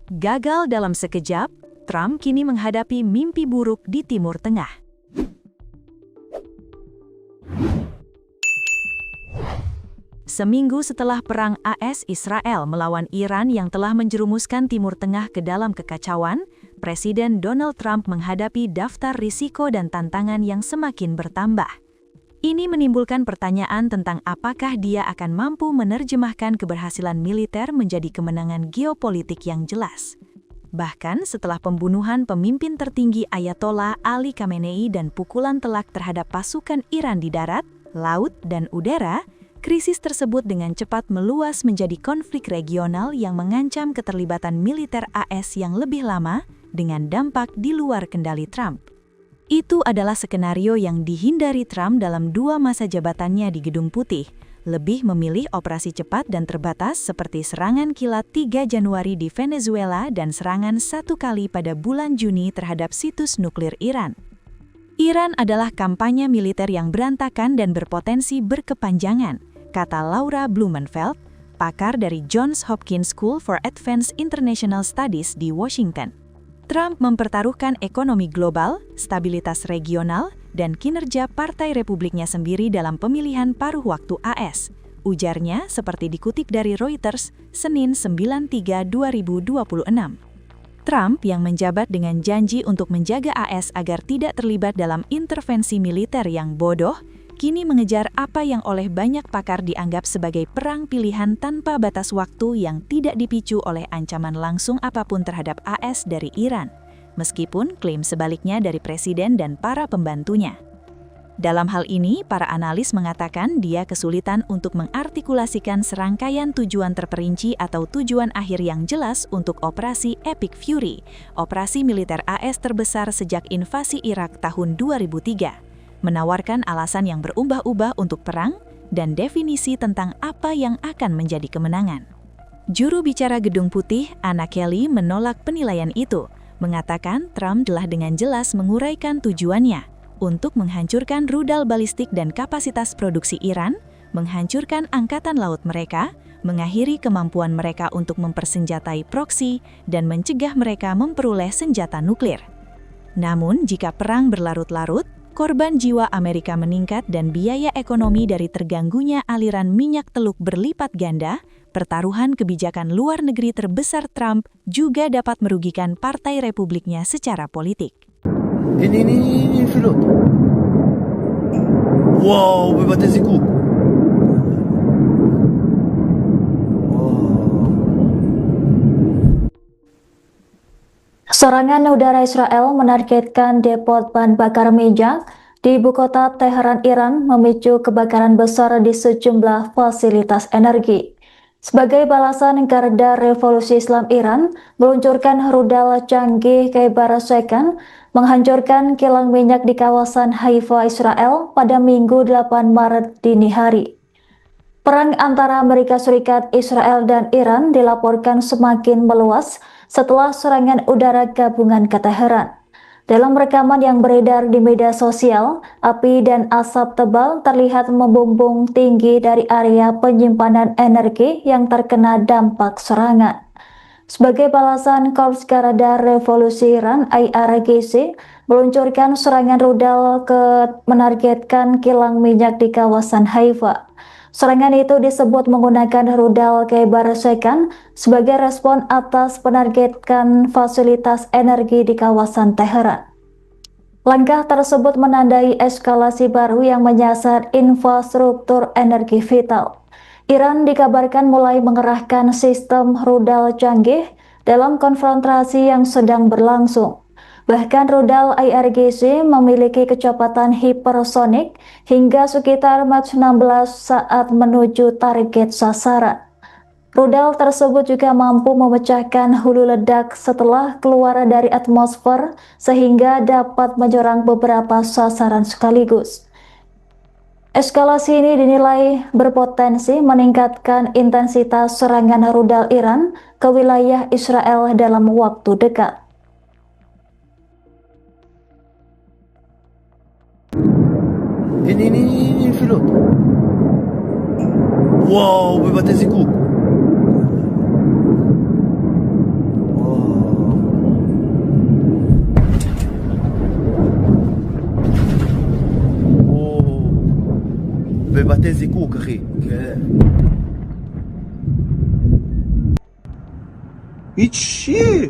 Gagal dalam sekejap, Trump kini menghadapi mimpi buruk di Timur Tengah. Seminggu setelah perang AS-Israel melawan Iran yang telah menjerumuskan Timur Tengah ke dalam kekacauan, Presiden Donald Trump menghadapi daftar risiko dan tantangan yang semakin bertambah. Ini menimbulkan pertanyaan tentang apakah dia akan mampu menerjemahkan keberhasilan militer menjadi kemenangan geopolitik yang jelas. Bahkan setelah pembunuhan pemimpin tertinggi Ayatollah Ali Khamenei dan pukulan telak terhadap pasukan Iran di darat, laut, dan udara, krisis tersebut dengan cepat meluas menjadi konflik regional yang mengancam keterlibatan militer AS yang lebih lama dengan dampak di luar kendali Trump. Itu adalah skenario yang dihindari Trump dalam 2 masa jabatannya di Gedung Putih, lebih memilih operasi cepat dan terbatas seperti serangan kilat 3 Januari di Venezuela dan serangan 1 kali pada bulan Juni terhadap situs nuklir Iran. Iran adalah kampanye militer yang berantakan dan berpotensi berkepanjangan, kata Laura Blumenfeld, pakar dari Johns Hopkins School for Advanced International Studies di Washington. Trump mempertaruhkan ekonomi global, stabilitas regional, dan kinerja Partai Republiknya sendiri dalam pemilihan paruh waktu AS, ujarnya seperti dikutip dari Reuters, Senin 9/3/2026. Trump yang menjabat dengan janji untuk menjaga AS agar tidak terlibat dalam intervensi militer yang bodoh, kini mengejar apa yang oleh banyak pakar dianggap sebagai perang pilihan tanpa batas waktu yang tidak dipicu oleh ancaman langsung apapun terhadap AS dari Iran, meskipun klaim sebaliknya dari presiden dan para pembantunya. Dalam hal ini, para analis mengatakan dia kesulitan untuk mengartikulasikan serangkaian tujuan terperinci atau tujuan akhir yang jelas untuk Operasi Epic Fury, operasi militer AS terbesar sejak invasi Irak tahun 2003. Menawarkan alasan yang berubah-ubah untuk perang dan definisi tentang apa yang akan menjadi kemenangan. Juru bicara Gedung Putih, Anna Kelly, menolak penilaian itu, mengatakan Trump telah dengan jelas menguraikan tujuannya untuk menghancurkan rudal balistik dan kapasitas produksi Iran, menghancurkan angkatan laut mereka, mengakhiri kemampuan mereka untuk mempersenjatai proksi, dan mencegah mereka memperoleh senjata nuklir. Namun, jika perang berlarut-larut, korban jiwa Amerika meningkat dan biaya ekonomi dari terganggunya aliran minyak teluk berlipat ganda, pertaruhan kebijakan luar negeri terbesar Trump juga dapat merugikan Partai Republiknya secara politik. Ini pilot. Wow, bebatez coupe. Serangan udara Israel menargetkan depo bahan bakar minyak di ibu kota Teheran, Iran, memicu kebakaran besar di sejumlah fasilitas energi. Sebagai balasan, Garda Revolusi Islam Iran meluncurkan rudal canggih Kheibar-Sheikhan menghancurkan kilang minyak di kawasan Haifa, Israel pada Minggu 8 Maret dini hari. Perang antara Amerika Serikat, Israel, dan Iran dilaporkan semakin meluas setelah serangan udara gabungan ke Teheran. Dalam rekaman yang beredar di media sosial, api dan asap tebal terlihat membumbung tinggi dari area penyimpanan energi yang terkena dampak serangan. Sebagai balasan, Korps Garda Revolusi Iran (IRGC) meluncurkan serangan rudal menargetkan kilang minyak di kawasan Haifa. Serangan itu disebut menggunakan rudal Kheibar-Sheikhan sebagai respon atas penargetkan fasilitas energi di kawasan Teheran. Langkah tersebut menandai eskalasi baru yang menyasar infrastruktur energi vital. Iran dikabarkan mulai mengerahkan sistem rudal canggih dalam konfrontasi yang sedang berlangsung. Bahkan rudal IRGC memiliki kecepatan hipersonik hingga sekitar Mach 16 saat menuju target sasaran. Rudal tersebut juga mampu memecahkan hulu ledak setelah keluar dari atmosfer sehingga dapat menyerang beberapa sasaran sekaligus. Eskalasi ini dinilai berpotensi meningkatkan intensitas serangan rudal Iran ke wilayah Israel dalam waktu dekat. Ini pilot. Wow, bebatez coupe. בבתי זיקוק, אחי. כן. Mentira!